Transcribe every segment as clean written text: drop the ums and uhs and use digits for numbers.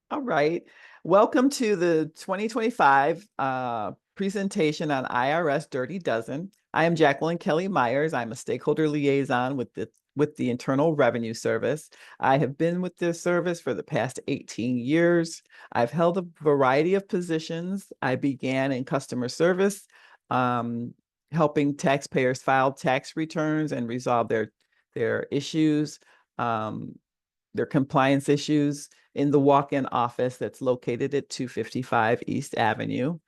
All right. Welcome to the 2025 presentation on IRS Dirty Dozen. I am Jacqueline Kelly Myers. I'm a stakeholder liaison with the Internal Revenue Service. I have been with this service for the past 18 years. I've held a variety of positions. I began in customer service, um, helping taxpayers file tax returns and resolve their issues. Their compliance issues in the walk-in office that's located at 255 East Avenue.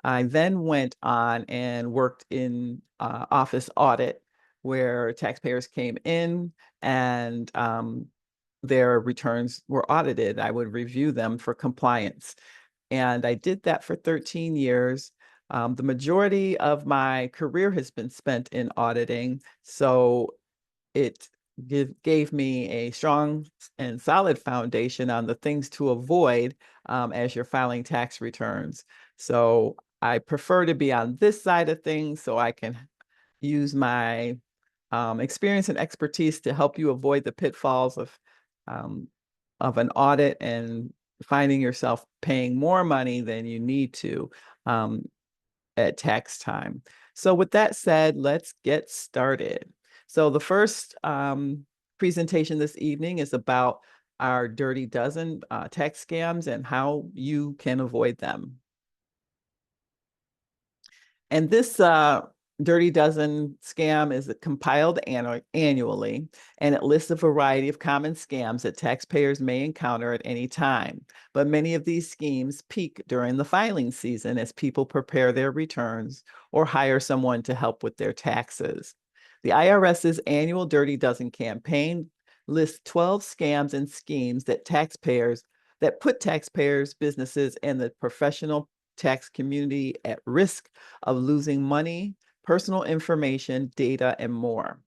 I then went on and worked in office audit, where taxpayers came in and their returns were audited. I would review them for compliance. And I did that for 13 years. The majority of my career has been spent in auditing. So it gave me a strong and solid foundation on the things to avoid as you're filing tax returns. So I prefer to be on this side of things so I can use my experience and expertise to help you avoid the pitfalls um, of an audit and finding yourself paying more money than you need to um, at tax time. So with that said, let's get started. So the first presentation this evening is about our Dirty Dozen tax scams and how you can avoid them. And this Dirty Dozen scam is compiled annually, and it lists a variety of common scams that taxpayers may encounter at any time. But many of these schemes peak during the filing season as people prepare their returns or hire someone to help with their taxes. The IRS's annual Dirty Dozen campaign lists 12 scams and schemes that put taxpayers, businesses, and the professional tax community at risk of losing money, personal information, data, and more.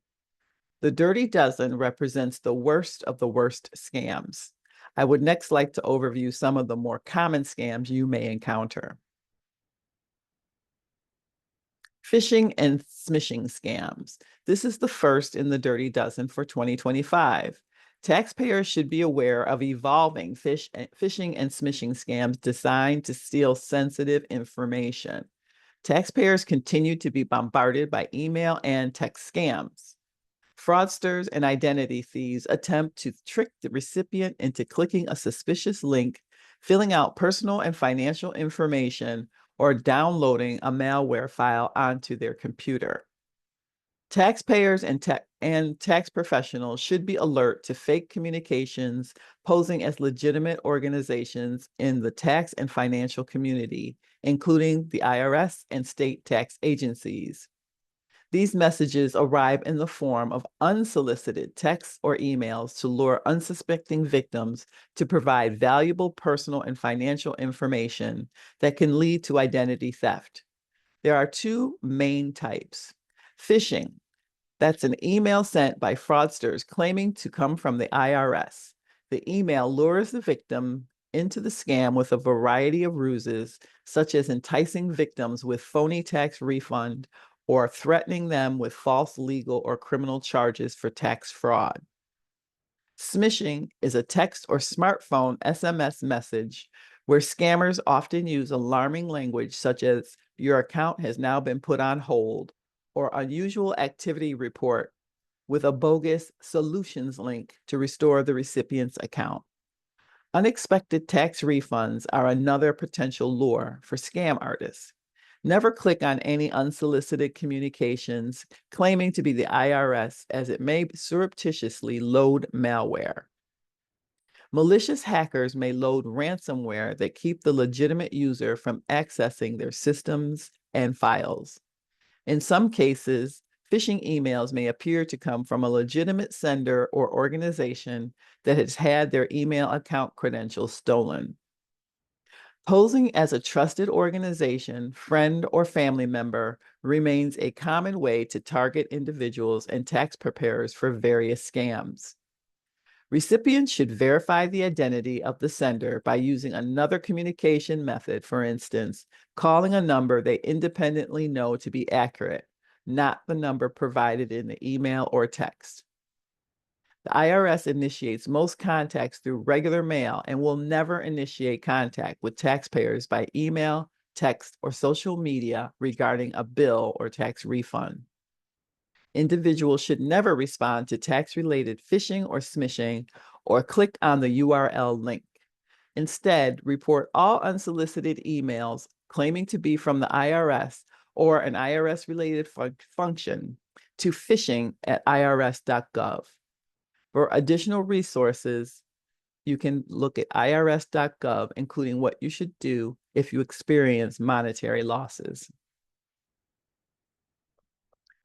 The Dirty Dozen represents the worst of the worst scams. I would next like to overview some of the more common scams you may encounter. Phishing and smishing scams. This is the first in the Dirty Dozen for 2025. Taxpayers should be aware of evolving phishing and smishing scams designed to steal sensitive information. Taxpayers continue to be bombarded by email and text scams. Fraudsters and identity thieves attempt to trick the recipient into clicking a suspicious link, filling out personal and financial information, or downloading a malware file onto their computer. Taxpayers and tax professionals should be alert to fake communications posing as legitimate organizations in the tax and financial community, including the IRS and state tax agencies. These messages arrive in the form of unsolicited texts or emails to lure unsuspecting victims to provide valuable personal and financial information that can lead to identity theft. There are two main types. Phishing, that's an email sent by fraudsters claiming to come from the IRS. The email lures the victim into the scam with a variety of ruses, such as enticing victims with phony tax refund or threatening them with false legal or criminal charges for tax fraud. Smishing is a text or smartphone SMS message where scammers often use alarming language such as "your account has now been put on hold" or "unusual activity report" with a bogus solutions link to restore the recipient's account. Unexpected tax refunds are another potential lure for scam artists. Never click on any unsolicited communications claiming to be the IRS, as it may surreptitiously load malware. Malicious hackers may load ransomware that keep the legitimate user from accessing their systems and files. In some cases, phishing emails may appear to come from a legitimate sender or organization that has had their email account credentials stolen. Posing as a trusted organization, friend, or family member remains a common way to target individuals and tax preparers for various scams. Recipients should verify the identity of the sender by using another communication method, for instance, calling a number they independently know to be accurate, not the number provided in the email or text. The IRS initiates most contacts through regular mail and will never initiate contact with taxpayers by email, text, or social media regarding a bill or tax refund. Individuals should never respond to tax-related phishing or smishing or click on the URL link. Instead, report all unsolicited emails claiming to be from the IRS or an IRS-related function to phishing@irs.gov. For additional resources, you can look at irs.gov, including what you should do if you experience monetary losses.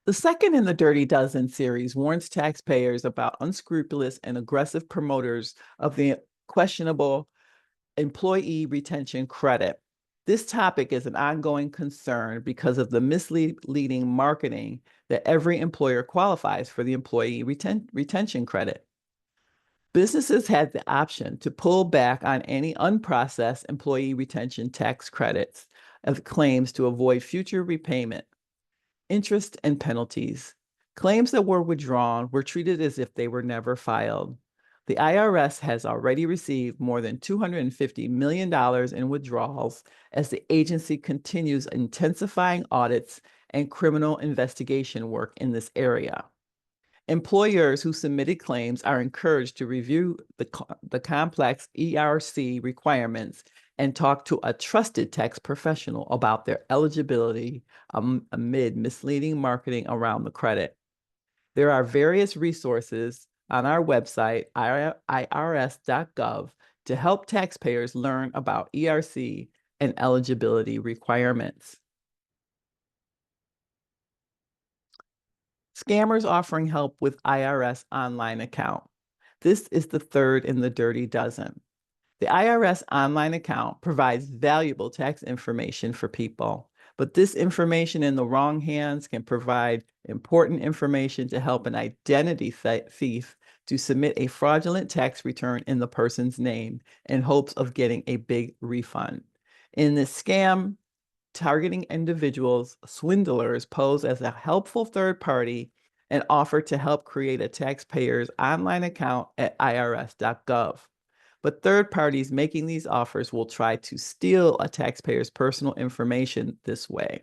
The second in the Dirty Dozen series warns taxpayers about unscrupulous and aggressive promoters of the questionable employee retention credit. This topic is an ongoing concern because of the misleading marketing that every employer qualifies for the employee retention credit. Businesses had the option to pull back on any unprocessed employee retention tax credits of claims to avoid future repayment, interest, and penalties. Claims that were withdrawn were treated as if they were never filed. The IRS has already received more than $250 million in withdrawals as the agency continues intensifying audits and criminal investigation work in this area. Employers who submitted claims are encouraged to review the complex ERC requirements and talk to a trusted tax professional about their eligibility amid misleading marketing around the credit. There are various resources on our website, irs.gov, to help taxpayers learn about ERC and eligibility requirements. Scammers offering help with IRS online account. This is the third in the Dirty Dozen. The IRS online account provides valuable tax information for people, but this information in the wrong hands can provide important information to help an identity thief to submit a fraudulent tax return in the person's name in hopes of getting a big refund. In this scam, targeting individuals, swindlers pose as a helpful third party and offer to help create a taxpayer's online account at irs.gov. But third parties making these offers will try to steal a taxpayer's personal information this way.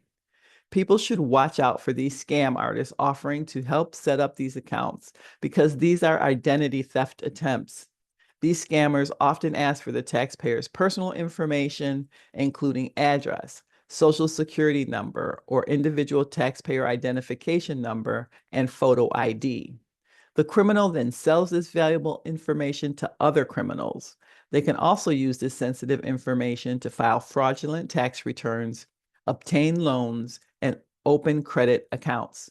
People should watch out for these scam artists offering to help set up these accounts because these are identity theft attempts. These scammers often ask for the taxpayer's personal information, including address, social security number, or individual taxpayer identification number and photo ID. The criminal then sells this valuable information to other criminals. They can also use this sensitive information to file fraudulent tax returns, obtain loans, and open credit accounts.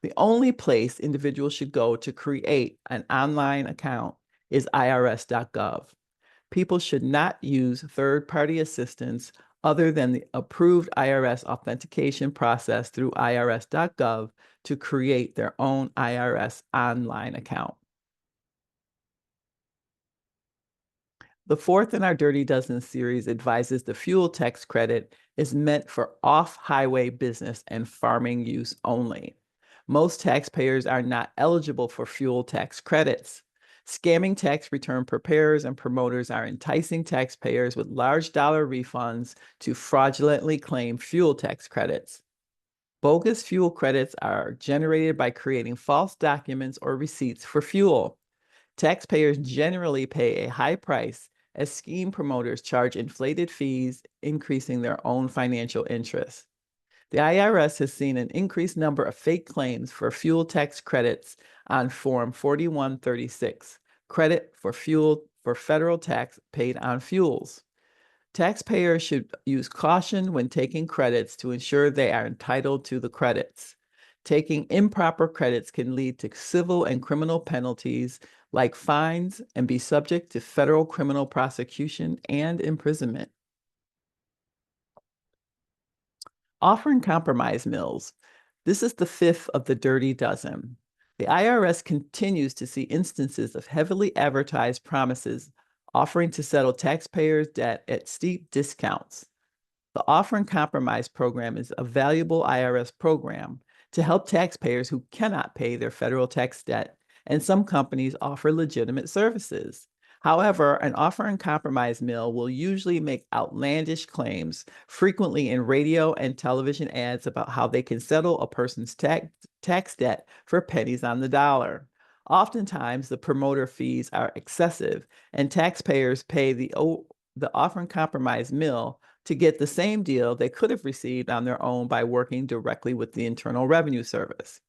The only place individuals should go to create an online account is irs.gov. People should not use third-party assistance other than the approved IRS authentication process through irs.gov to create their own IRS online account. The fourth in our Dirty Dozen series advises the fuel tax credit is meant for off-highway business and farming use only. Most taxpayers are not eligible for fuel tax credits. Scamming tax return preparers and promoters are enticing taxpayers with large dollar refunds to fraudulently claim fuel tax credits. Bogus fuel credits are generated by creating false documents or receipts for fuel. Taxpayers generally pay a high price as scheme promoters charge inflated fees, increasing their own financial interests. The IRS has seen an increased number of fake claims for fuel tax credits on Form 4136, credit for fuel for federal tax paid on fuels. Taxpayers should use caution when taking credits to ensure they are entitled to the credits. Taking improper credits can lead to civil and criminal penalties like fines and be subject to federal criminal prosecution and imprisonment. Offering compromise mills. This is the fifth of the Dirty Dozen. The IRS continues to see instances of heavily advertised promises offering to settle taxpayers' debt at steep discounts. The Offering Compromise program is a valuable IRS program to help taxpayers who cannot pay their federal tax debt and some companies offer legitimate services. However, an offer and compromise mill will usually make outlandish claims, frequently in radio and television ads about how they can settle a person's tax debt for pennies on the dollar. Oftentimes, the promoter fees are excessive, and taxpayers pay the offer and compromise mill to get the same deal they could have received on their own by working directly with the Internal Revenue Service.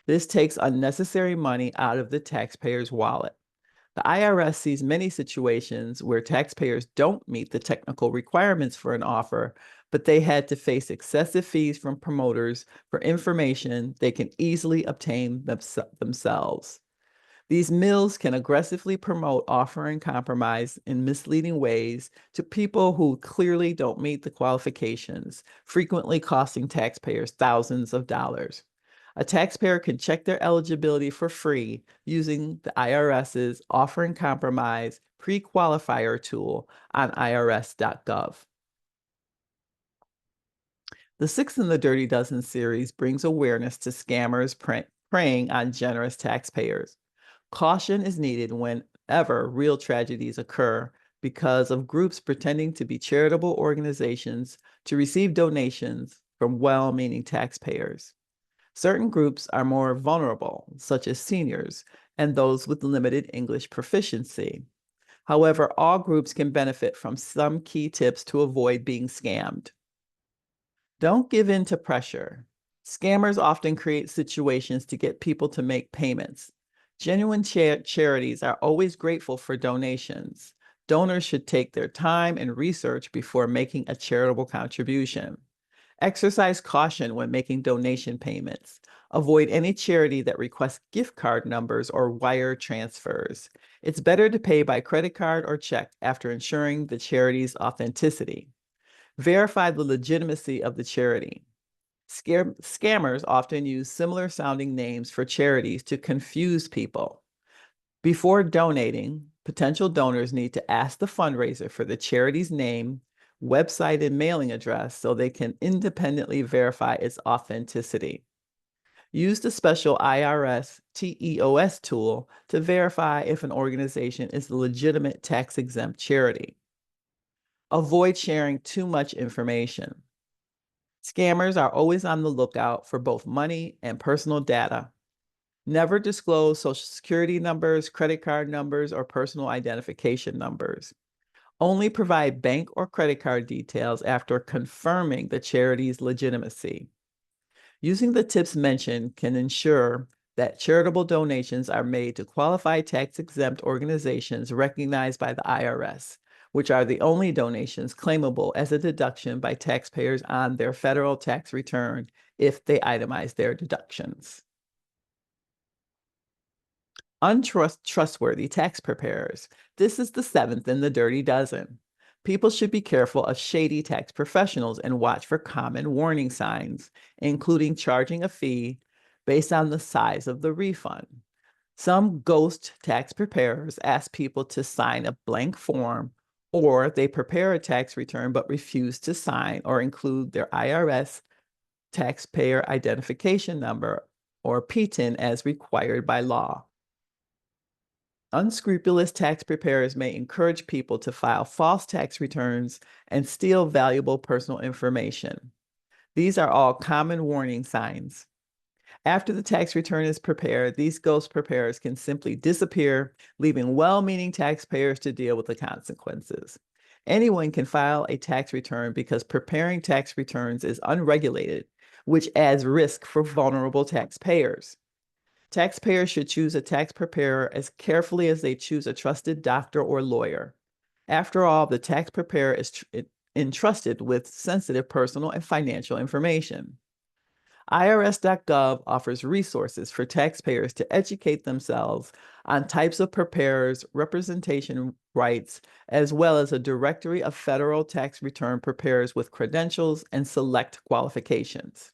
This takes unnecessary money out of the taxpayer's wallet. The IRS sees many situations where taxpayers don't meet the technical requirements for an offer, but they had to face excessive fees from promoters for information they can easily obtain themselves. These mills can aggressively promote offer and compromise in misleading ways to people who clearly don't meet the qualifications, frequently costing taxpayers thousands of dollars. A taxpayer can check their eligibility for free using the IRS's Offer and Compromise Pre-Qualifier tool on irs.gov. The Six in the Dirty Dozen series brings awareness to scammers preying on generous taxpayers. Caution is needed whenever real tragedies occur because of groups pretending to be charitable organizations to receive donations from well-meaning taxpayers. Certain groups are more vulnerable, such as seniors and those with limited English proficiency. However, all groups can benefit from some key tips to avoid being scammed. Don't give in to pressure. Scammers often create situations to get people to make payments. Genuine charities are always grateful for donations. Donors should take their time and research before making a charitable contribution. Exercise caution when making donation payments. Avoid any charity that requests gift card numbers or wire transfers. It's better to pay by credit card or check after ensuring the charity's authenticity. Verify the legitimacy of the charity. Scammers often use similar sounding names for charities to confuse people. Before donating, potential donors need to ask the fundraiser for the charity's name, website, and mailing address so they can independently verify its authenticity. Use the special IRS TEOS tool to verify if an organization is a legitimate tax-exempt charity. Avoid sharing too much information. Scammers are always on the lookout for both money and personal data. Never disclose Social Security numbers, credit card numbers, or personal identification numbers. Only provide bank or credit card details after confirming the charity's legitimacy. Using the tips mentioned can ensure that charitable donations are made to qualified tax-exempt organizations recognized by the IRS, which are the only donations claimable as a deduction by taxpayers on their federal tax return if they itemize their deductions. Untrustworthy tax preparers. This is the seventh in the dirty dozen. People should be careful of shady tax professionals and watch for common warning signs, including charging a fee based on the size of the refund. Some ghost tax preparers ask people to sign a blank form, or they prepare a tax return but refuse to sign or include their IRS taxpayer identification number, or PTIN, as required by law. Unscrupulous tax preparers may encourage people to file false tax returns and steal valuable personal information. These are all common warning signs. After the tax return is prepared, these ghost preparers can simply disappear, leaving well-meaning taxpayers to deal with the consequences. Anyone can file a tax return because preparing tax returns is unregulated, which adds risk for vulnerable taxpayers. Taxpayers should choose a tax preparer as carefully as they choose a trusted doctor or lawyer. After all, the tax preparer is entrusted with sensitive personal and financial information. IRS.gov offers resources for taxpayers to educate themselves on types of preparers, representation rights, as well as a directory of federal tax return preparers with credentials and select qualifications.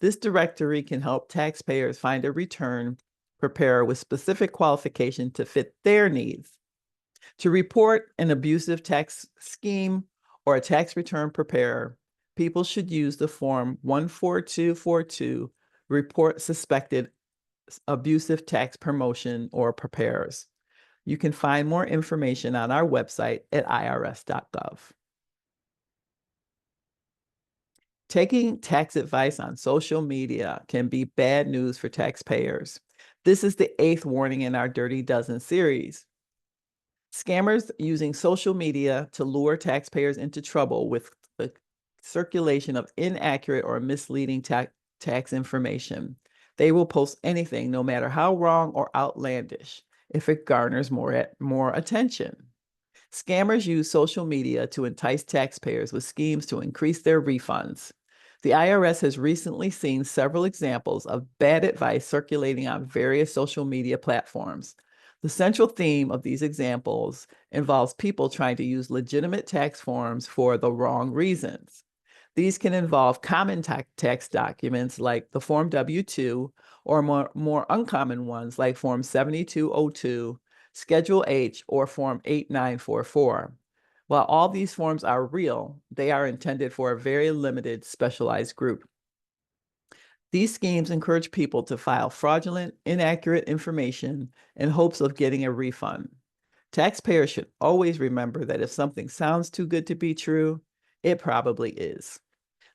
This directory can help taxpayers find a return preparer with specific qualification to fit their needs. To report an abusive tax scheme or a tax return preparer, people should use the form 14242, Report Suspected abusive tax promotion or preparers. You can find more information on our website at irs.gov. Taking tax advice on social media can be bad news for taxpayers. This is the 8th warning in our Dirty Dozen series. Scammers using social media to lure taxpayers into trouble with the circulation of inaccurate or misleading tax information. They will post anything, no matter how wrong or outlandish, if it garners more attention. Scammers use social media to entice taxpayers with schemes to increase their refunds. The IRS has recently seen several examples of bad advice circulating on various social media platforms. The central theme of these examples involves people trying to use legitimate tax forms for the wrong reasons. These can involve common tax documents like the Form W-2 or more uncommon ones like Form 7202, Schedule H, or Form 8944. While all these forms are real, they are intended for a very limited specialized group. These schemes encourage people to file fraudulent, inaccurate information in hopes of getting a refund. Taxpayers should always remember that if something sounds too good to be true, it probably is.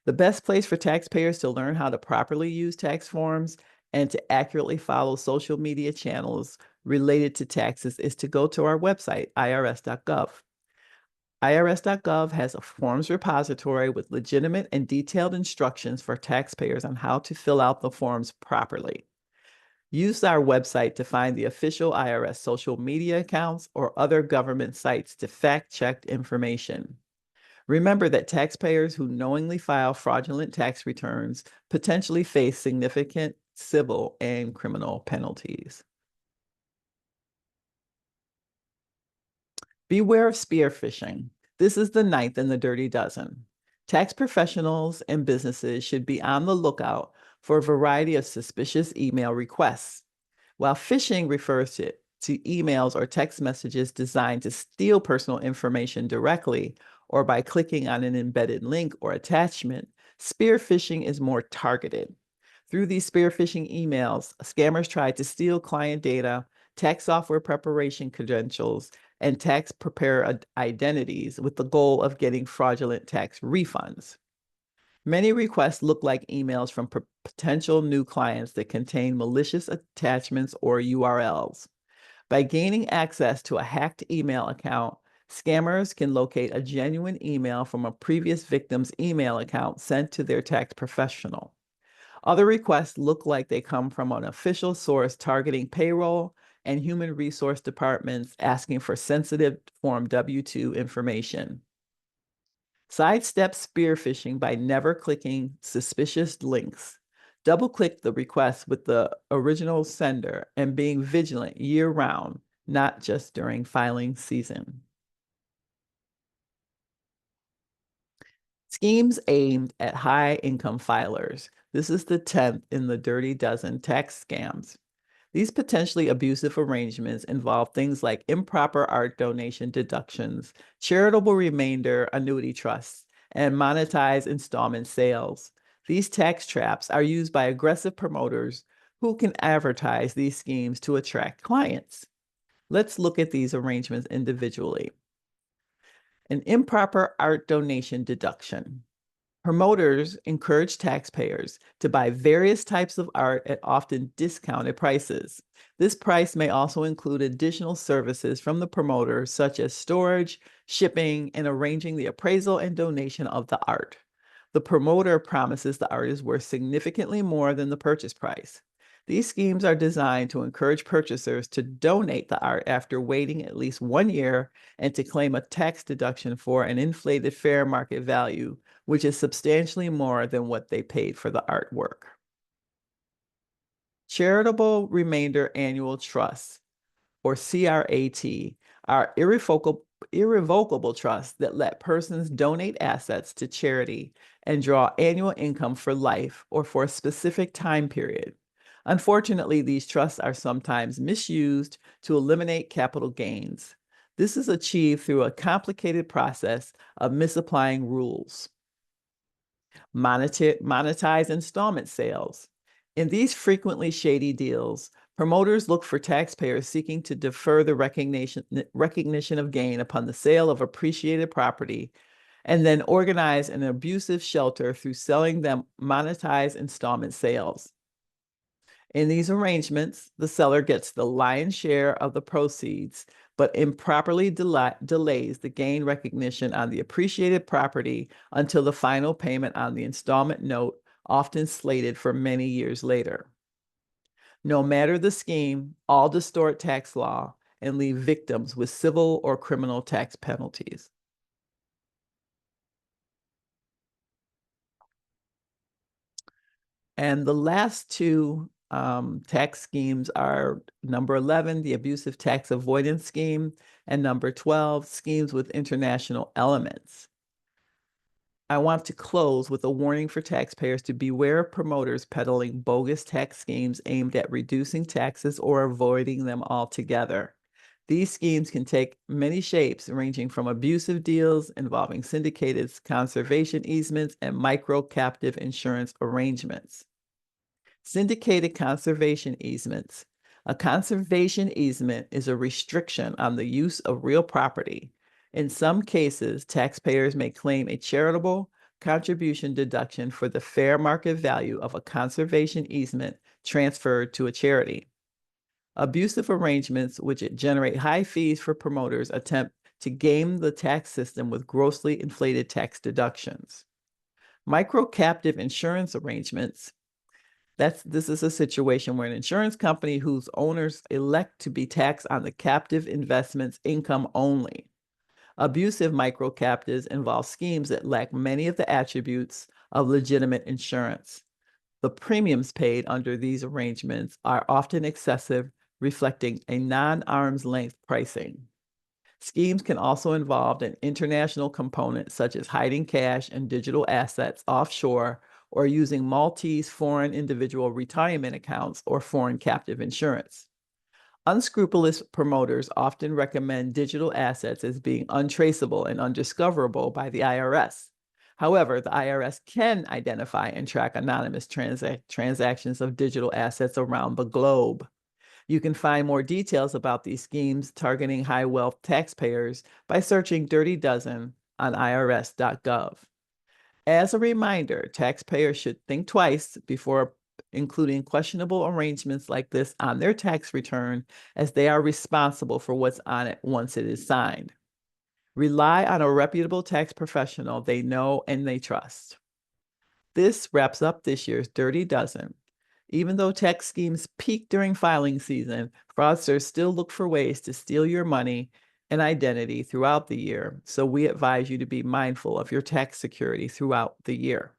The best place for taxpayers to learn how to properly use tax forms and to accurately follow social media channels related to taxes is to go to our website, irs.gov. IRS.gov has a forms repository with legitimate and detailed instructions for taxpayers on how to fill out the forms properly. Use our website to find the official IRS social media accounts or other government sites to fact-check information. Remember that taxpayers who knowingly file fraudulent tax returns potentially face significant civil and criminal penalties. Beware of spear phishing. This is the 9th in the Dirty Dozen. Tax professionals and businesses should be on the lookout for a variety of suspicious email requests. While phishing refers to emails or text messages designed to steal personal information directly or by clicking on an embedded link or attachment, spear phishing is more targeted. Through these spear phishing emails, scammers try to steal client data, tax software preparation credentials, and tax preparer identities with the goal of getting fraudulent tax refunds. Many requests look like emails from potential new clients that contain malicious attachments or URLs. By gaining access to a hacked email account, scammers can locate a genuine email from a previous victim's email account sent to their tax professional. Other requests look like they come from an official source targeting payroll and human resource departments asking for sensitive Form W-2 information. Sidestep spear phishing by never clicking suspicious links. Double-click the request with the original sender and being vigilant year-round, not just during filing season. Schemes aimed at high-income filers. This is the 10th in the Dirty Dozen tax scams. These potentially abusive arrangements involve things like improper art donation deductions, charitable remainder annuity trusts, and monetized installment sales. These tax traps are used by aggressive promoters who can advertise these schemes to attract clients. Let's look at these arrangements individually. An improper art donation deduction. Promoters encourage taxpayers to buy various types of art at often discounted prices. This price may also include additional services from the promoter, such as storage, shipping, and arranging the appraisal and donation of the art. The promoter promises the art is worth significantly more than the purchase price. These schemes are designed to encourage purchasers to donate the art after waiting at least 1 year and to claim a tax deduction for an inflated fair market value, which is substantially more than what they paid for the artwork. Charitable Remainder Annual Trusts, or CRAT, are irrevocable trusts that let persons donate assets to charity and draw annual income for life or for a specific time period. Unfortunately, these trusts are sometimes misused to eliminate capital gains. This is achieved through a complicated process of misapplying rules. Monetize installment sales. In these frequently shady deals, promoters look for taxpayers seeking to defer the recognition of gain upon the sale of appreciated property and then organize an abusive shelter through selling them monetized installment sales. In these arrangements, the seller gets the lion's share of the proceeds, but improperly delays the gain recognition on the appreciated property until the final payment on the installment note, often slated for many years later. No matter the scheme, all distort tax law and leave victims with civil or criminal tax penalties. And the last two tax schemes are number 11, the abusive tax avoidance scheme, and number 12, schemes with international elements. I want to close with a warning for taxpayers to beware of promoters peddling bogus tax schemes aimed at reducing taxes or avoiding them altogether. These schemes can take many shapes, ranging from abusive deals involving syndicated conservation easements and micro-captive insurance arrangements. Syndicated conservation easements. A conservation easement is a restriction on the use of real property. In some cases, taxpayers may claim a charitable contribution deduction for the fair market value of a conservation easement transferred to a charity. Abusive arrangements, which generate high fees for promoters, attempt to game the tax system with grossly inflated tax deductions. Micro-captive insurance arrangements. This is a situation where an insurance company whose owners elect to be taxed on the captive investment's income only. Abusive micro-captives involve schemes that lack many of the attributes of legitimate insurance. The premiums paid under these arrangements are often excessive, reflecting a non-arm's length pricing. Schemes can also involve an international component, such as hiding cash and digital assets offshore or using Maltese foreign individual retirement accounts or foreign captive insurance. Unscrupulous promoters often recommend digital assets as being untraceable and undiscoverable by the IRS. However, the IRS can identify and track anonymous transactions of digital assets around the globe. You can find more details about these schemes targeting high wealth taxpayers by searching Dirty Dozen on irs.gov. As a reminder, taxpayers should think twice before including questionable arrangements like this on their tax return, as they are responsible for what's on it once it is signed. Rely on a reputable tax professional they know and they trust. This wraps up this year's Dirty Dozen. Even though tax schemes peak during filing season, fraudsters still look for ways to steal your money and identity throughout the year, so we advise you to be mindful of your tax security throughout the year.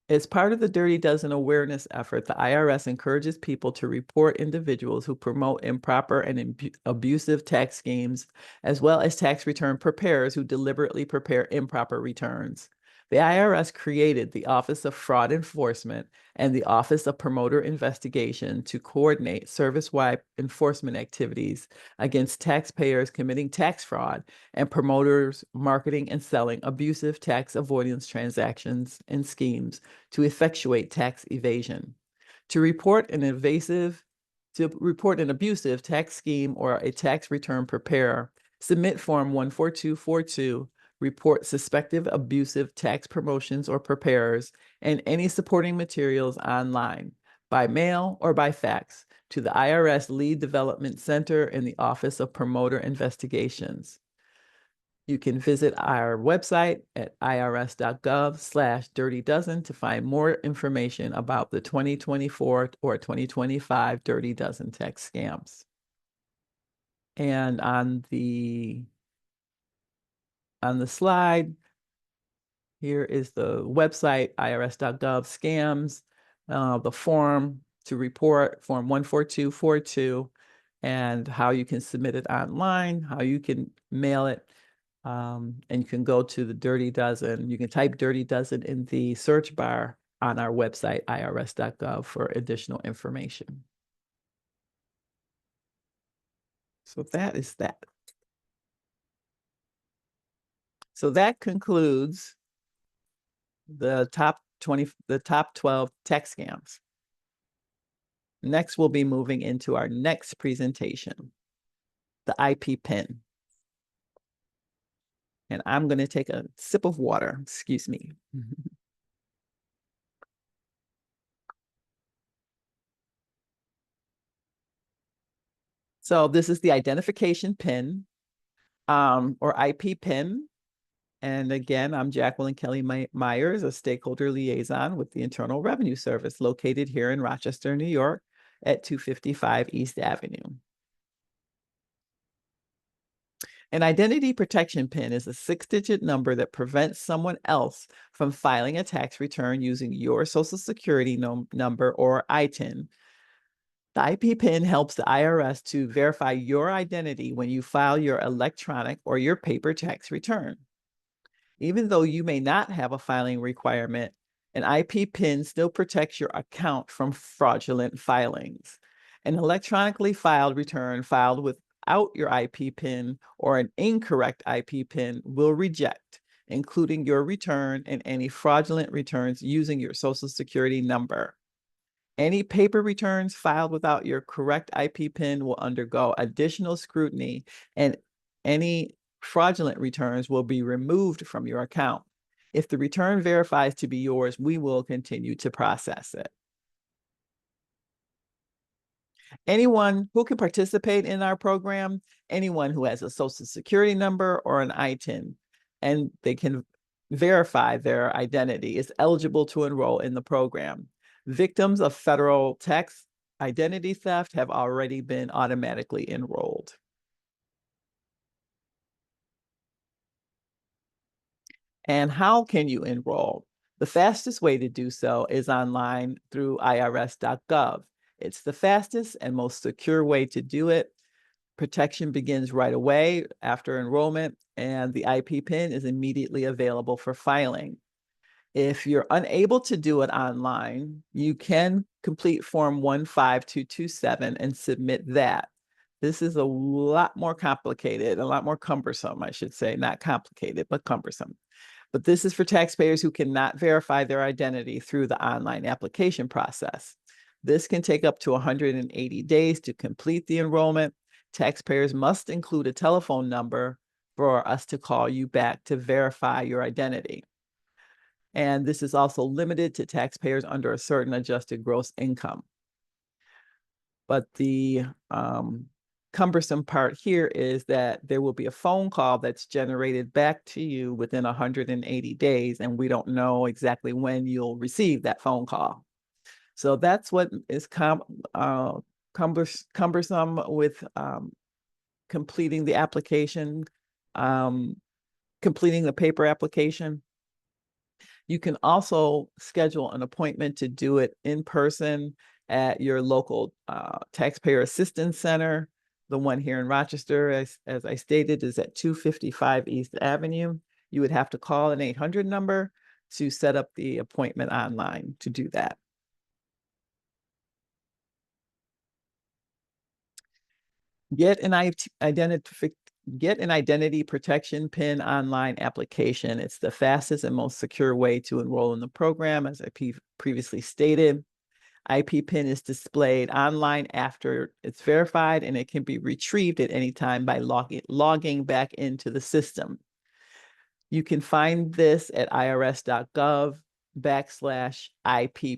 As part of the Dirty Dozen awareness effort, the IRS encourages people to report individuals who promote improper and abusive tax schemes, as well as tax return preparers who deliberately prepare improper returns. The IRS created the Office of Fraud Enforcement and the Office of Promoter Investigation to coordinate service-wide enforcement activities against taxpayers committing tax fraud and promoters marketing and selling abusive tax avoidance transactions and schemes to effectuate tax evasion. To report an abusive tax scheme or a tax return preparer, submit Form 14242, report suspected abusive tax promotions or preparers, and any supporting materials online, by mail or by fax, to the IRS Lead Development Center in the Office of Promoter Investigations. You can visit our website at irs.gov/dirtydozen to find more information about the 2024 or 2025 Dirty Dozen tax scams. And on the slide, here is the website, irs.gov scams, the form to report, Form 14242, and how you can submit it online, how you can mail it. And you can go to the Dirty Dozen. You can type Dirty Dozen in the search bar on our website, irs.gov, for additional information. So that is that. So that concludes the top 12 tax scams. Next, we'll be moving into our next presentation, the IP PIN. And I'm going to take a sip of water, excuse me. So this is the identification PIN, or IP PIN. And again, I'm Jacqueline Kelly Myers, a stakeholder liaison with the Internal Revenue Service, located here in Rochester, New York at 255 East Avenue. An identity protection PIN is a 6-digit number that prevents someone else from filing a tax return using your Social Security number or ITIN. The IP PIN helps the IRS to verify your identity when you file your electronic or your paper tax return. Even though you may not have a filing requirement, an IP PIN still protects your account from fraudulent filings. An electronically filed return filed without your IP PIN or an incorrect IP PIN will reject, including your return and any fraudulent returns using your Social Security number. Any paper returns filed without your correct IP PIN will undergo additional scrutiny, and any fraudulent returns will be removed from your account. If the return verifies to be yours, we will continue to process it. Anyone who can participate in our program, anyone who has a Social Security number or an ITIN, and they can verify their identity, is eligible to enroll in the program. Victims of federal tax identity theft have already been automatically enrolled. And how can you enroll? The fastest way to do so is online through irs.gov. It's the fastest and most secure way to do it. Protection begins right away after enrollment, and the IP PIN is immediately available for filing. If you're unable to do it online, you can complete Form 15227 and submit that. This is a lot more complicated, a lot more cumbersome, I should say, not complicated, but cumbersome. But this is for taxpayers who cannot verify their identity through the online application process. This can take up to 180 days to complete the enrollment. Taxpayers must include a telephone number for us to call you back to verify your identity. And this is also limited to taxpayers under a certain adjusted gross income. But the cumbersome part here is that there will be a phone call that's generated back to you within 180 days, and we don't know exactly when you'll receive that phone call. So that's what is cumbersome with completing the application, completing the paper application. You can also schedule an appointment to do it in person at your local taxpayer assistance center. The one here in Rochester, as I stated, is at 255 East Avenue. You would have to call an 800 number to set up the appointment online to do that. Get an identity protection PIN online application. It's the fastest and most secure way to enroll in the program, as I previously stated. IP PIN is displayed online after it's verified, and it can be retrieved at any time by logging back into the system. You can find this at irs.gov/IP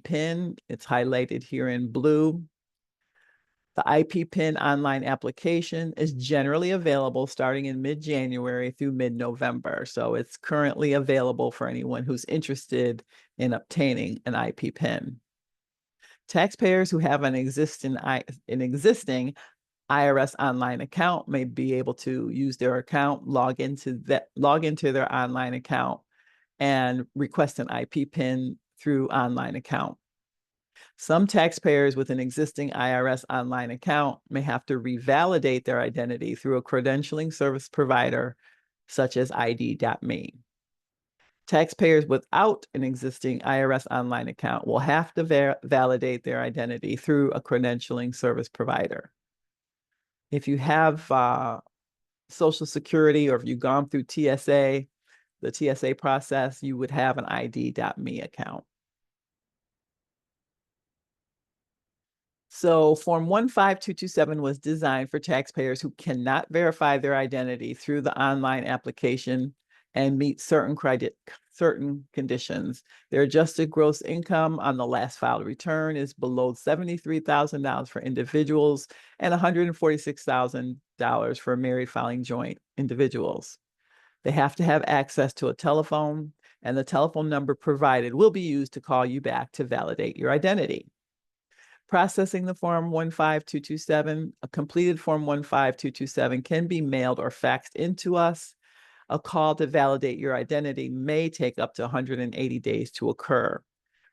PIN. It's highlighted here in blue. The IP PIN online application is generally available starting in mid-January through mid-November. So it's currently available for anyone who's interested in obtaining an IP PIN. Taxpayers who have an existing IRS online account may be able to use their account, log into their online account, and request an IP PIN through online account. Some taxpayers with an existing IRS online account may have to revalidate their identity through a credentialing service provider, such as ID.me. Taxpayers without an existing IRS online account will have to validate their identity through a credentialing service provider. If you have Social Security, or if you've gone through TSA, the TSA process, you would have an ID.me account. So Form 15227 was designed for taxpayers who cannot verify their identity through the online application and meet certain conditions. Their adjusted gross income on the last filed return is below $73,000 for individuals and $146,000 for married filing joint individuals. They have to have access to a telephone, and the telephone number provided will be used to call you back to validate your identity. Processing the Form 15227, a completed Form 15227 can be mailed or faxed into us. A call to validate your identity may take up to 180 days to occur.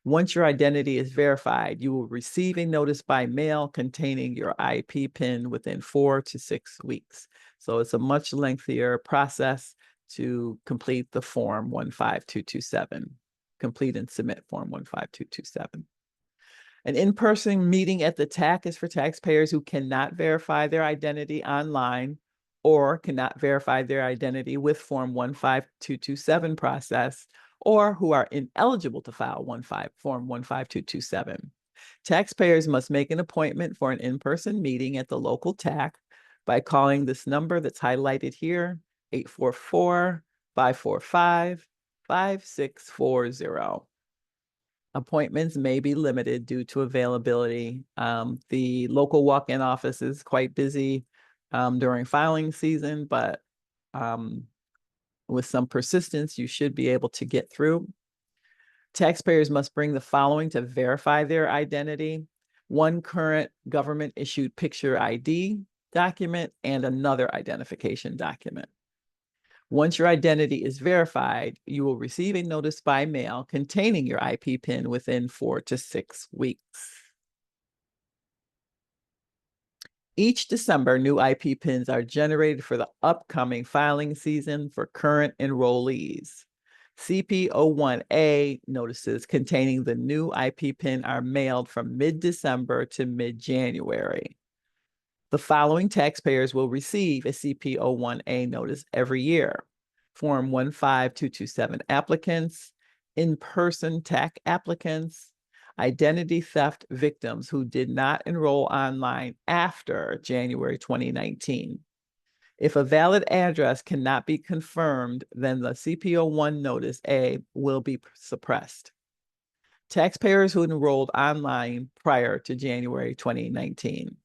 Once your identity is verified, you will receive a notice by mail containing your IP PIN within 4 to 6 weeks. So it's a much lengthier process to complete the Form 15227. Complete and submit Form 15227. An in-person meeting at the TAC is for taxpayers who cannot verify their identity online or cannot verify their identity with Form 15227 process, or who are ineligible to file Form 15227. Taxpayers must make an appointment for an in-person meeting at the local TAC by calling this number that's highlighted here, 844-545-5640. Appointments may be limited due to availability. The local walk-in office is quite busy during filing season, but with some persistence, you should be able to get through. Taxpayers must bring the following to verify their identity: one current government-issued picture ID document and another identification document. Once your identity is verified, you will receive a notice by mail containing your IP PIN within 4 to 6 weeks. Each December, new IP PINs are generated for the upcoming filing season for current enrollees. CP01A notices containing the new IP PIN are mailed from mid-December to mid-January. The following taxpayers will receive a CP01A notice every year: Form 15227 applicants, in-person TAC applicants, identity theft victims who did not enroll online after January 2019. If a valid address cannot be confirmed, then the CP01 notice A will be suppressed. Taxpayers who enrolled online prior to January 2019.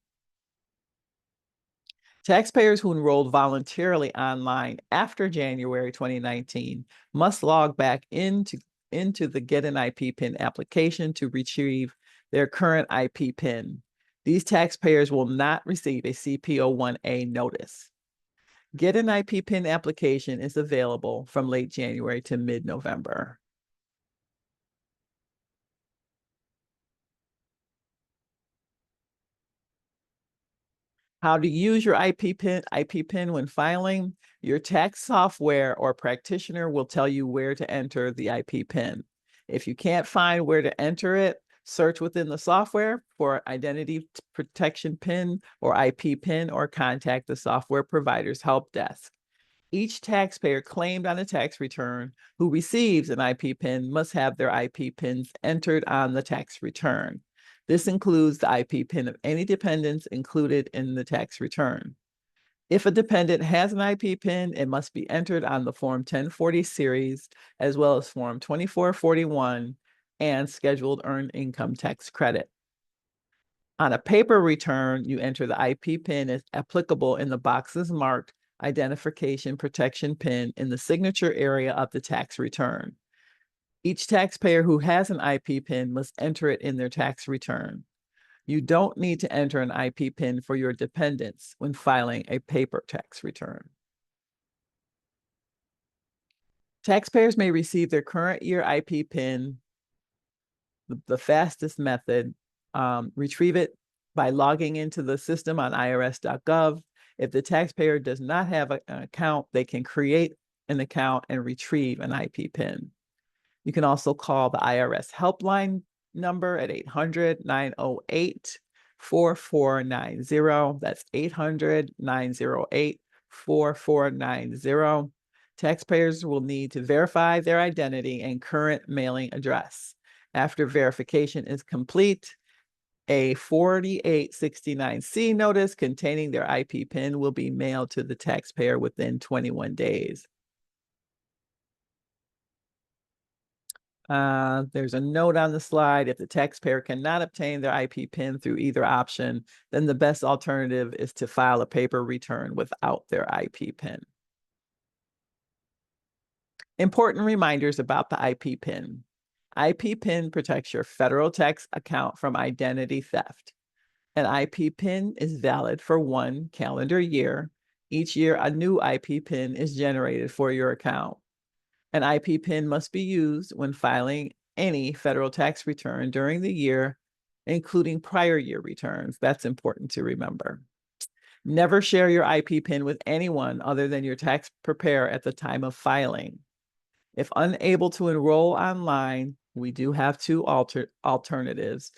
Taxpayers who enrolled voluntarily online after January 2019 must log back into the Get an IP PIN application to retrieve their current IP PIN. These taxpayers will not receive a CP01A notice. Get an IP PIN application is available from late January to mid-November. How to use your IP PIN when filing. Your tax software or practitioner will tell you where to enter the IP PIN. If you can't find where to enter it, search within the software for identity protection PIN or IP PIN, or contact the software provider's help desk. Each taxpayer claimed on a tax return who receives an IP PIN must have their IP PINs entered on the tax return. This includes the IP PIN of any dependents included in the tax return. If a dependent has an IP PIN, it must be entered on the Form 1040 series, as well as Form 2441 and Scheduled Earned Income Tax Credit. On a paper return, you enter the IP PIN as applicable in the boxes marked Identification Protection PIN in the signature area of the tax return. Each taxpayer who has an IP PIN must enter it in their tax return. You don't need to enter an IP PIN for your dependents when filing a paper tax return. Taxpayers may receive their current year IP PIN, the fastest method, retrieve it by logging into the system on irs.gov. If the taxpayer does not have an account, they can create an account and retrieve an IP PIN. You can also call the IRS helpline number at 800-908-4490. That's 800-908-4490. Taxpayers will need to verify their identity and current mailing address. After verification is complete, a 4869C notice containing their IP PIN will be mailed to the taxpayer within 21 days. There's a note on the slide. If the taxpayer cannot obtain their IP PIN through either option, then the best alternative is to file a paper return without their IP PIN. Important reminders about the IP PIN. IP PIN protects your federal tax account from identity theft. An IP PIN is valid for 1 calendar year. Each year, a new IP PIN is generated for your account. An IP PIN must be used when filing any federal tax return during the year, including prior year returns. That's important to remember. Never share your IP PIN with anyone other than your tax preparer at the time of filing. If unable to enroll online, we do have two alternatives.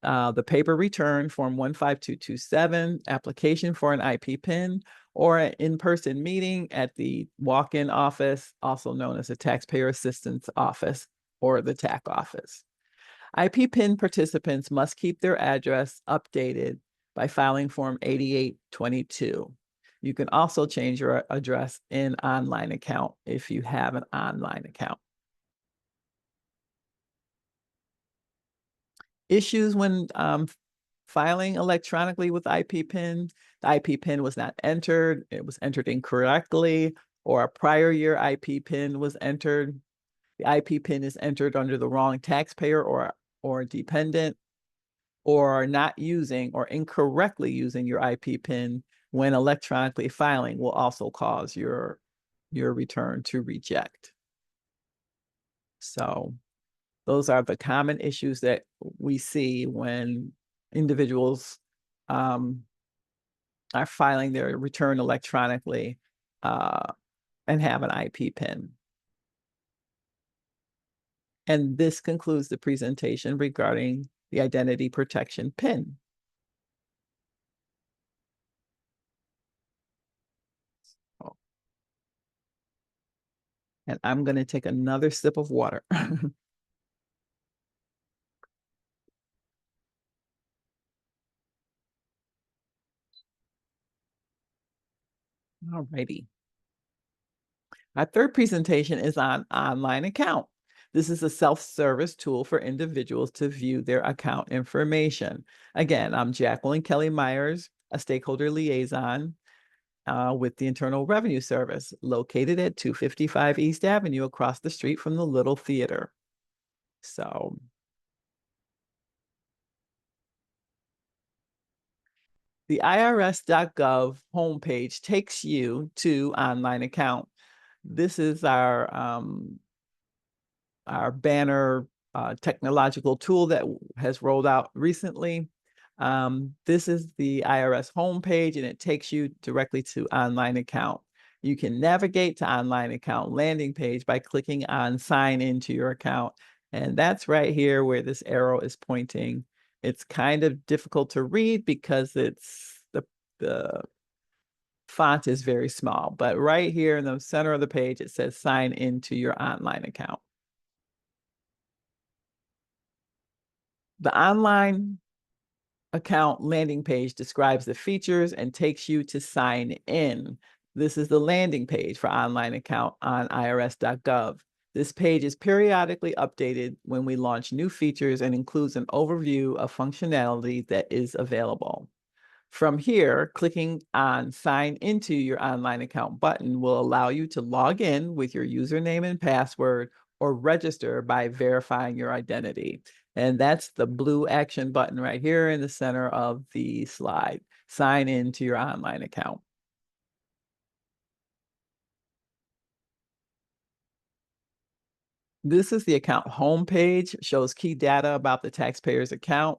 The paper return, Form 15227, application for an IP PIN, or an in-person meeting at the walk-in office, also known as the Taxpayer Assistance Office or the TAC office. IP PIN participants must keep their address updated by filing Form 8822. You can also change your address in online account if you have an online account. Issues when filing electronically with IP PIN. The IP PIN was not entered, it was entered incorrectly, or a prior year IP PIN was entered. The IP PIN is entered under the wrong taxpayer or dependent, or not using or incorrectly using your IP PIN when electronically filing will also cause your return to reject. So those are the common issues that we see when individuals are filing their return electronically and have an IP PIN. And this concludes the presentation regarding the identity protection PIN. And I'm going to take another sip of water. All righty. Our third presentation is on online account. This is a self-service tool for individuals to view their account information. Again, I'm Jacqueline Kelly Myers, a stakeholder liaison with the Internal Revenue Service, located at 255 East Avenue across the street from the Little Theater. So the IRS.gov homepage takes you to online account. This is our banner technological tool that has rolled out recently. This is the IRS homepage, and it takes you directly to online account. You can navigate to online account landing page by clicking on sign into your account. And that's right here where this arrow is pointing. It's kind of difficult to read because it's the font is very small, but right here in the center of the page, it says sign into your online account. The online account landing page describes the features and takes you to sign in. This is the landing page for online account on irs.gov. This page is periodically updated when we launch new features and includes an overview of functionality that is available. From here, clicking on sign into your online account button will allow you to log in with your username and password or register by verifying your identity. And that's the blue action button right here in the center of the slide. Sign into your online account. This is the account homepage, shows key data about the taxpayer's account.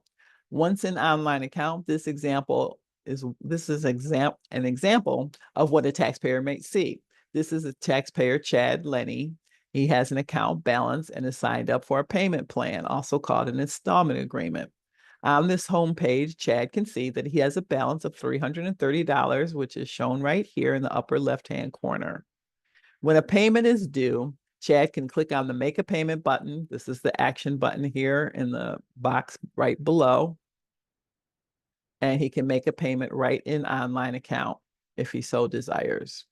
Once an online account, this is an example of what a taxpayer may see. This is a taxpayer, Chad Lenny. He has an account balance and is signed up for a payment plan, also called an installment agreement. On this homepage, Chad can see that he has a balance of $330, which is shown right here in the upper left-hand corner. When a payment is due, Chad can click on the Make a Payment button. This is the action button here in the box right below. And he can make a payment right in online account if he so desires.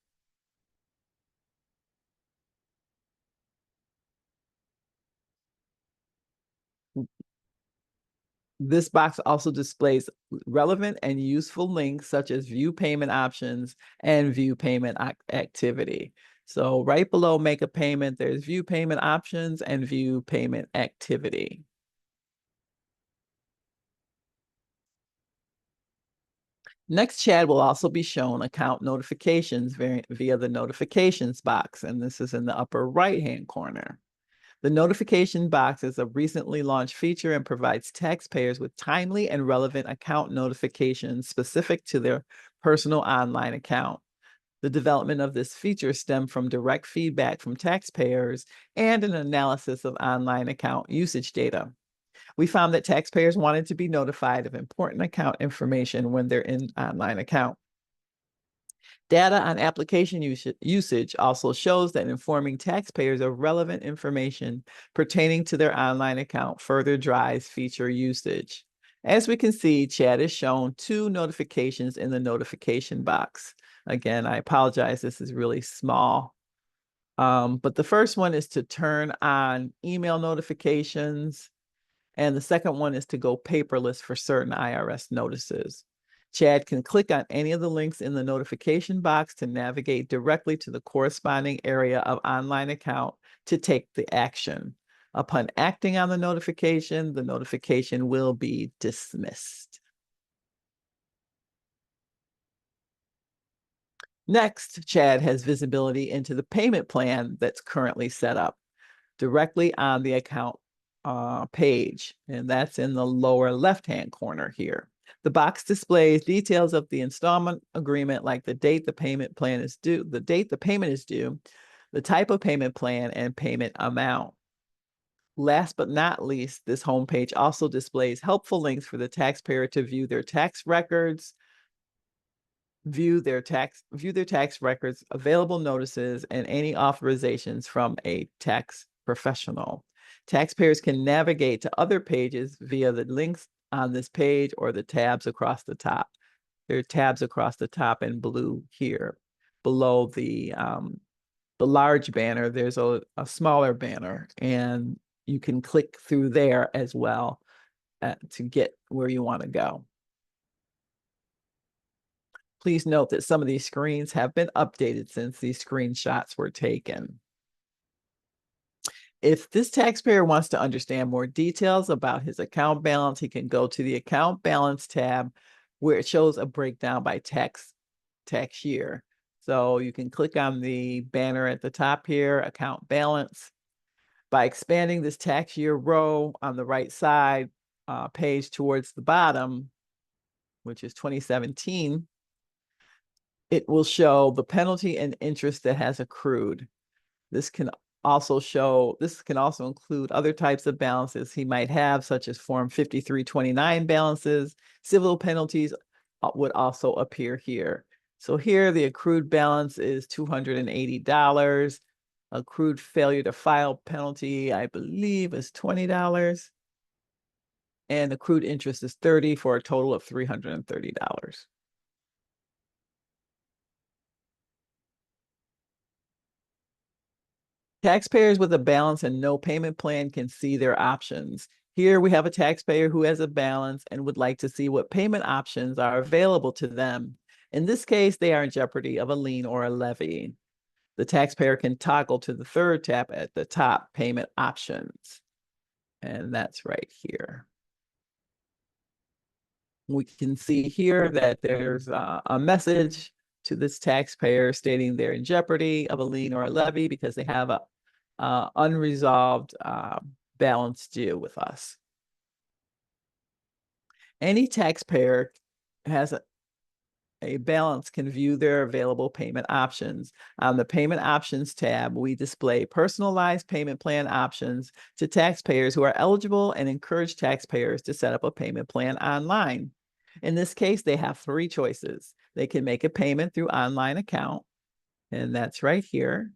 This box also displays relevant and useful links such as view payment options and view payment activity. So right below make a payment, there's view payment options and view payment activity. Next, Chad will also be shown account notifications via the notifications box, and this is in the upper right-hand corner. The notification box is a recently launched feature and provides taxpayers with timely and relevant account notifications specific to their personal online account. The development of this feature stemmed from direct feedback from taxpayers and an analysis of online account usage data. We found that taxpayers wanted to be notified of important account information when they're in online account. Data on application usage also shows that informing taxpayers of relevant information pertaining to their online account further drives feature usage. As we can see, Chad has shown 2 notifications in the notification box. Again, I apologize, this is really small. But the first one is to turn on email notifications, and the second one is to go paperless for certain IRS notices. Chad can click on any of the links in the notification box to navigate directly to the corresponding area of online account to take the action. Upon acting on the notification will be dismissed. Next, Chad has visibility into the payment plan that's currently set up directly on the account page, and that's in the lower left-hand corner here. The box displays details of the installment agreement, like the date the payment plan is due, the date the payment is due, the type of payment plan, and payment amount. Last but not least, this homepage also displays helpful links for the taxpayer to view their tax records, view their tax records, available notices, and any authorizations from a tax professional. Taxpayers can navigate to other pages via the links on this page or the tabs across the top. There are tabs across the top in blue here. Below the large banner, there's a smaller banner, and you can click through there as well to get where you want to go. Please note that some of these screens have been updated since these screenshots were taken. If this taxpayer wants to understand more details about his account balance, he can go to the Account Balance tab where it shows a breakdown by tax year. So you can click on the banner at the top here, Account Balance. By expanding this tax year row on the right side page towards the bottom, which is 2017, it will show the penalty and interest that has accrued. This can also include other types of balances he might have, such as Form 5329 balances. Civil penalties would also appear here. So here the accrued balance is $280. Accrued failure to file penalty, I believe, is $20. And accrued interest is $30 for a total of $330. Taxpayers with a balance and no payment plan can see their options. Here we have a taxpayer who has a balance and would like to see what payment options are available to them. In this case, they are in jeopardy of a lien or a levy. The taxpayer can toggle to the third tab at the top, Payment Options. And that's right here. We can see here that there's a message to this taxpayer stating they're in jeopardy of a lien or a levy because they have a unresolved balance due with us. Any taxpayer has a balance can view their available payment options. On the Payment Options tab, we display personalized payment plan options to taxpayers who are eligible and encourage taxpayers to set up a payment plan online. In this case, they have 3 choices. They can make a payment through online account, and that's right here.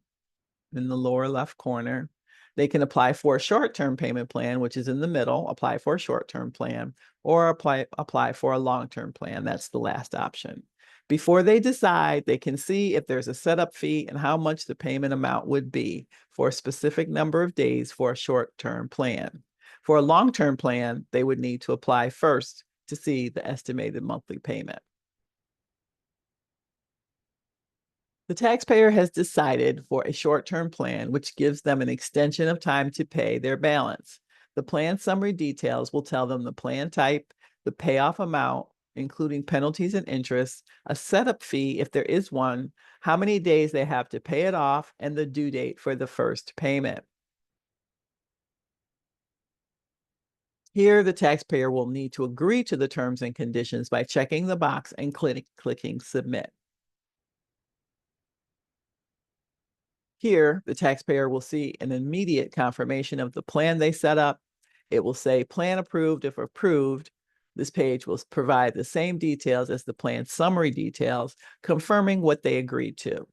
in the lower left corner. They can apply for a short-term payment plan, which is in the middle, apply for a short-term plan, or apply for a long-term plan. That's the last option. Before they decide, they can see if there's a setup fee and how much the payment amount would be for a specific number of days for a short-term plan. For a long-term plan, they would need to apply first to see the estimated monthly payment. The taxpayer has decided for a short-term plan, which gives them an extension of time to pay their balance. The plan summary details will tell them the plan type, the payoff amount, including penalties and interest, a setup fee if there is one, how many days they have to pay it off, and the due date for the first payment. Here, the taxpayer will need to agree to the terms and conditions by checking the box and clicking Submit. Here, the taxpayer will see an immediate confirmation of the plan they set up. It will say plan approved if approved. This page will provide the same details as the plan summary details, confirming what they agreed to.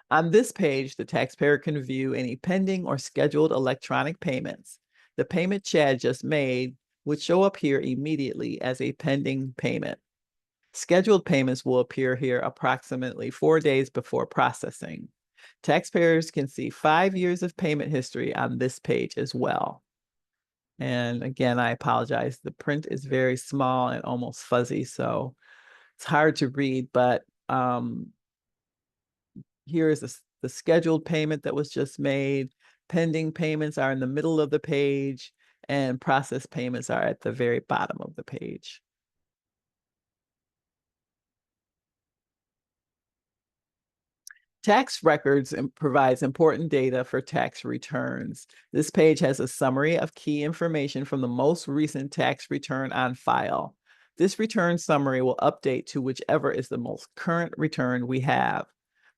On this page, the taxpayer can view any pending or scheduled electronic payments. The payment Chad just made would show up here immediately as a pending payment. Scheduled payments will appear here approximately 4 days before processing. Taxpayers can see 5 years of payment history on this page as well. And again, I apologize. The print is very small and almost fuzzy, so it's hard to read, but here is the scheduled payment that was just made. Pending payments are in the middle of the page, and process payments are at the very bottom of the page. Tax records provides important data for tax returns. This page has a summary of key information from the most recent tax return on file. This return summary will update to whichever is the most current return we have.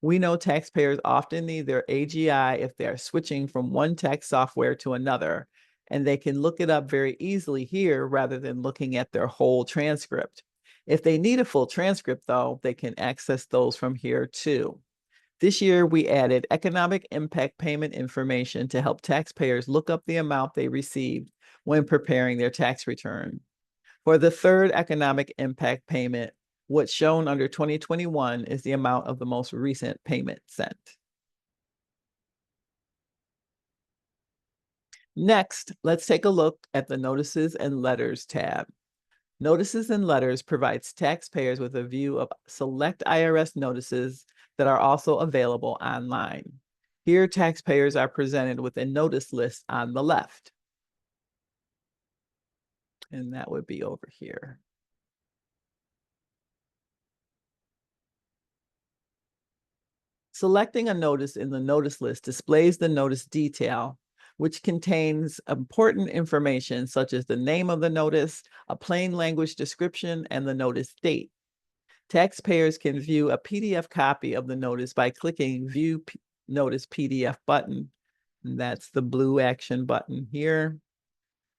We know taxpayers often need their AGI if they are switching from one tax software to another, and they can look it up very easily here rather than looking at their whole transcript. If they need a full transcript, though, they can access those from here too. This year, we added economic impact payment information to help taxpayers look up the amount they received when preparing their tax return. For the third economic impact payment, what's shown under 2021 is the amount of the most recent payment sent. Next, let's take a look at the Notices and Letters tab. Notices and Letters provides taxpayers with a view of select IRS notices that are also available online. Here, taxpayers are presented with a notice list on the left. And that would be over here. Selecting a notice in the notice list displays the notice detail, which contains important information such as the name of the notice, a plain language description, and the notice date. Taxpayers can view a PDF copy of the notice by clicking View Notice PDF button. And that's the blue action button here.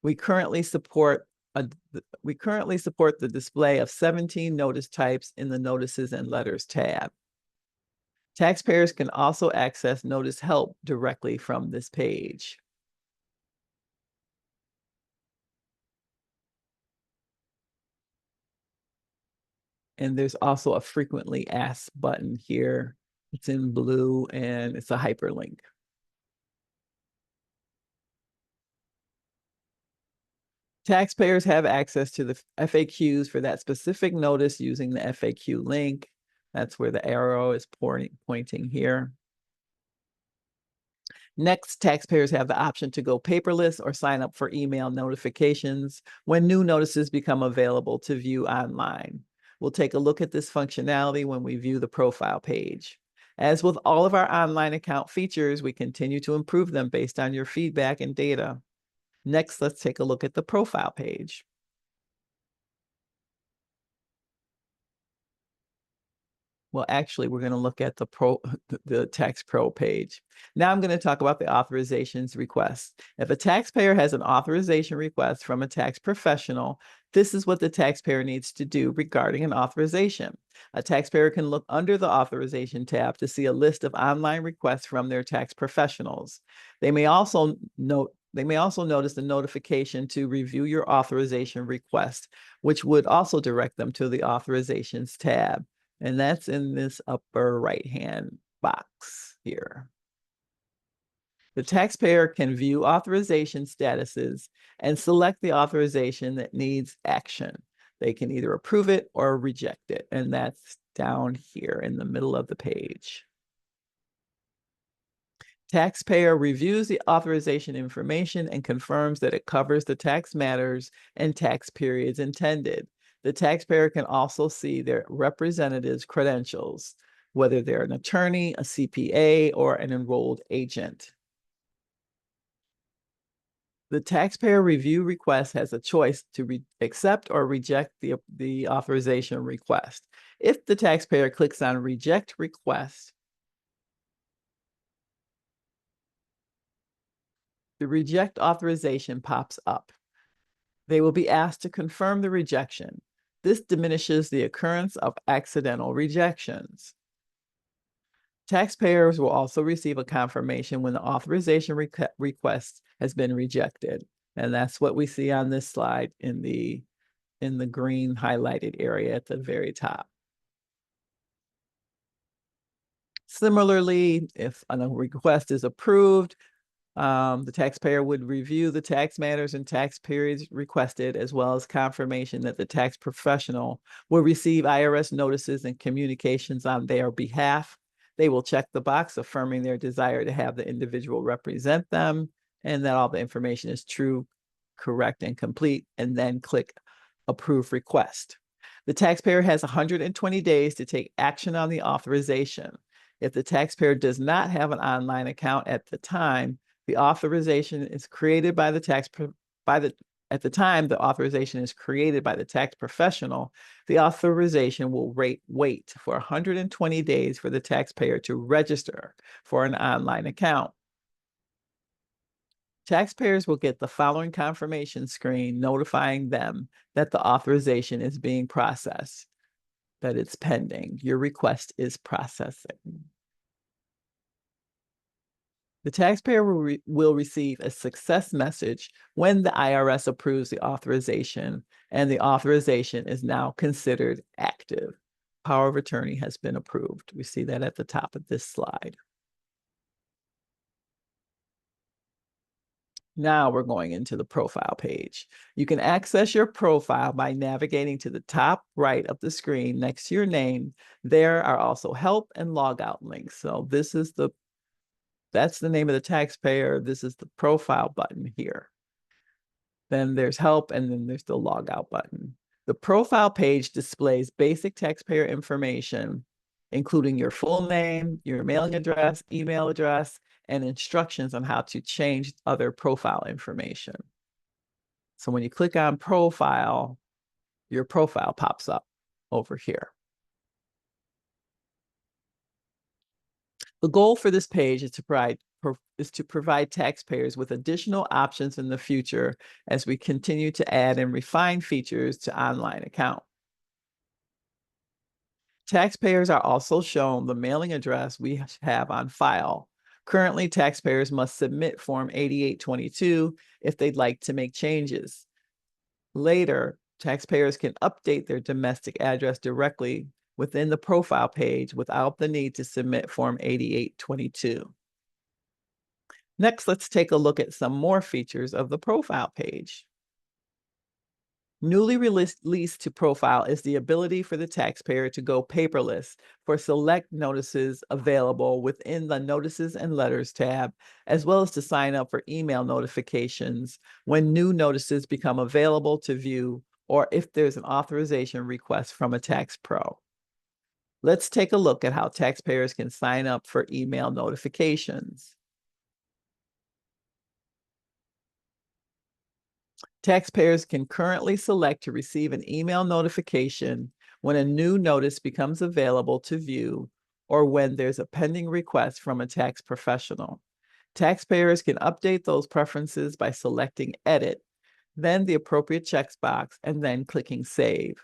We currently support the display of 17 notice types in the Notices and Letters tab. Taxpayers can also access notice help directly from this page. And there's also a frequently asked button here. It's in blue and it's a hyperlink. Taxpayers have access to the FAQs for that specific notice using the FAQ link. That's where the arrow is pointing here. Next, taxpayers have the option to go paperless or sign up for email notifications when new notices become available to view online. We'll take a look at this functionality when we view the profile page. As with all of our online account features, we continue to improve them based on your feedback and data. Next, let's take a look at the profile page. Well, actually, we're going to look at the Tax Pro page. Now I'm going to talk about the authorizations request. If a taxpayer has an authorization request from a tax professional, this is what the taxpayer needs to do regarding an authorization. A taxpayer can look under the authorization tab to see a list of online requests from their tax professionals. They may also notice the notification to review your authorization request, which would also direct them to the authorizations tab. And that's in this upper right-hand box here. The taxpayer can view authorization statuses and select the authorization that needs action. They can either approve it or reject it, and that's down here in the middle of the page. Taxpayer reviews the authorization information and confirms that it covers the tax matters and tax periods intended. The taxpayer can also see their representative's credentials, whether they're an attorney, a CPA, or an enrolled agent. The taxpayer review request has a choice to accept or reject the authorization request. If the taxpayer clicks on Reject Request, the Reject Authorization pops up. They will be asked to confirm the rejection. This diminishes the occurrence of accidental rejections. Taxpayers will also receive a confirmation when the authorization request has been rejected. And that's what we see on this slide in the green highlighted area at the very top. Similarly, if a request is approved, the taxpayer would review the tax matters and tax periods requested, as well as confirmation that the tax professional will receive IRS notices and communications on their behalf. They will check the box affirming their desire to have the individual represent them and that all the information is true, correct, and complete, and then click Approve Request. The taxpayer has 120 days to take action on the authorization. If the taxpayer does not have an online account at the time, the authorization is created by the at the time the authorization is created by the tax professional, the authorization will wait for 120 days for the taxpayer to register for an online account. Taxpayers will get the following confirmation screen notifying them that the authorization is being processed, that it's pending. Your request is processing. The taxpayer will receive a success message when the IRS approves the authorization, and the authorization is now considered active. Power of attorney has been approved. We see that at the top of this slide. Now we're going into the profile page. You can access your profile by navigating to the top right of the screen next to your name. There are also help and logout links. So that's the name of the taxpayer. This is the profile button here. Then there's help, and then there's the logout button. The profile page displays basic taxpayer information, including your full name, your mailing address, email address, and instructions on how to change other profile information. So when you click on profile, your profile pops up over here. The goal for this page is to provide taxpayers with additional options in the future as we continue to add and refine features to online account. Taxpayers are also shown the mailing address we have on file. Currently, taxpayers must submit Form 8822 if they'd like to make changes. Later, taxpayers can update their domestic address directly within the profile page without the need to submit Form 8822. Next, let's take a look at some more features of the profile page. Newly released to profile is the ability for the taxpayer to go paperless for select notices available within the Notices and Letters tab, as well as to sign up for email notifications when new notices become available to view or if there's an authorization request from a tax pro. Let's take a look at how taxpayers can sign up for email notifications. Taxpayers can currently select to receive an email notification when a new notice becomes available to view or when there's a pending request from a tax professional. Taxpayers can update those preferences by selecting Edit, then the appropriate checkbox, and then clicking Save.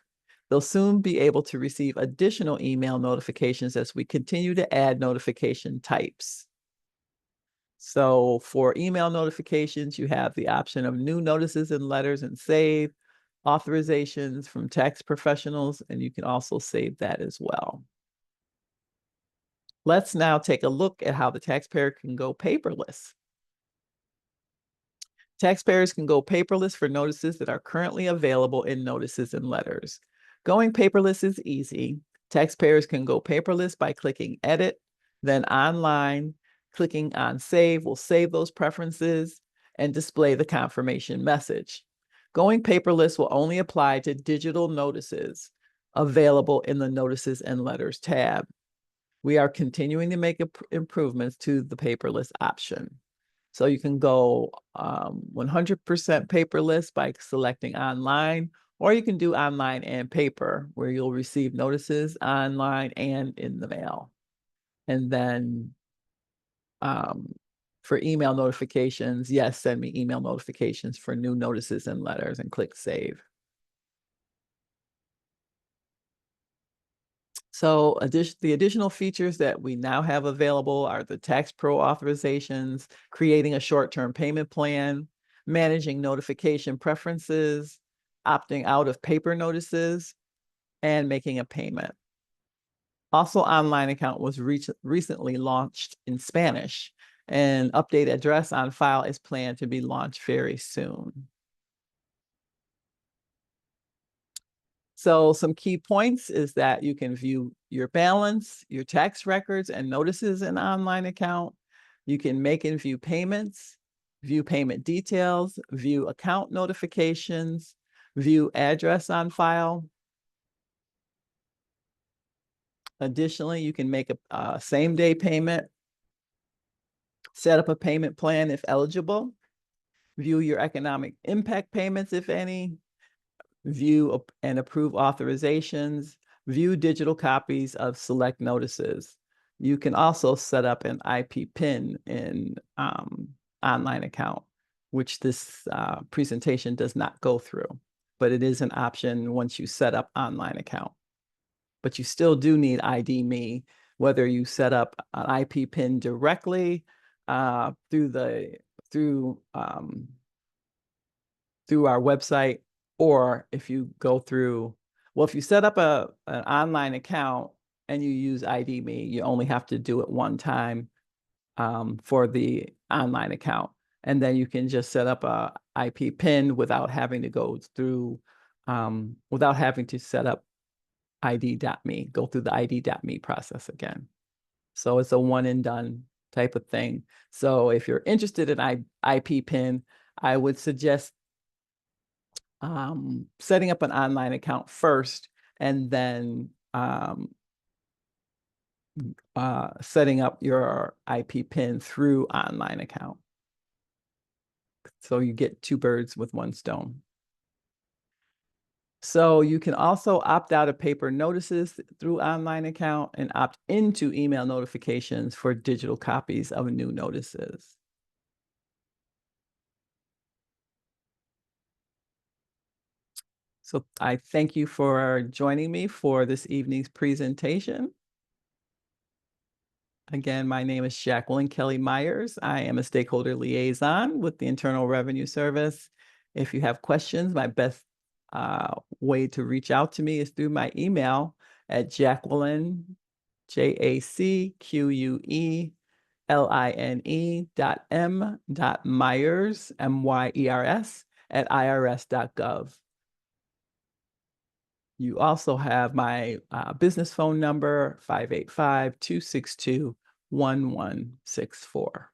They'll soon be able to receive additional email notifications as we continue to add notification types. So for email notifications, you have the option of new notices and letters and save, authorizations from tax professionals, and you can also save that as well. Let's now take a look at how the taxpayer can go paperless. Taxpayers can go paperless for notices that are currently available in notices and letters. Going paperless is easy. Taxpayers can go paperless by clicking Edit, then Online. Clicking on Save will save those preferences and display the confirmation message. Going paperless will only apply to digital notices available in the Notices and Letters tab. We are continuing to make improvements to the paperless option. So you can go 100% paperless by selecting Online, or you can do online and paper, where you'll receive notices online and in the mail. And then for email notifications, yes, send me email notifications for new notices and letters and click Save. So the additional features that we now have available are the Tax Pro authorizations, creating a short-term payment plan, managing notification preferences, opting out of paper notices, and making a payment. Also, Online Account was recently launched in Spanish, and Update Address on File is planned to be launched very soon. So some key points is that you can view your balance, your tax records and notices in Online Account. You can make and view payments, view payment details, view account notifications, view address on file. Additionally, you can make a same-day payment, set up a payment plan if eligible, view your economic impact payments, if any, view and approve authorizations, view digital copies of select notices. You can also set up an IP PIN in Online Account, which this presentation does not go through, but it is an option once you set up Online Account. But you still do need ID Me, whether you set up an IP PIN directly through our website, or if you go through, well, if you set up an online account and you use ID Me, you only have to do it one time for the online account. And then you can just set up a IP PIN without having to go through, without having to set up ID.me, go through the ID.me process again. So it's a one and done type of thing. So if you're interested in IP PIN, I would suggest setting up an online account first, and then setting up your IP PIN through Online Account. So you get two birds with one stone. So you can also opt out of paper notices through Online Account and opt into email notifications for digital copies of new notices. So I thank you for joining me for this evening's presentation. Again, my name is Jacqueline Kelly Myers. I am a stakeholder liaison with the Internal Revenue Service. If you have questions, my best way to reach out to me is through my email at Jacqueline, JACQUELINE.M.Myers, MYERS, @irs.gov. You also have my business phone number, 585-262-1164.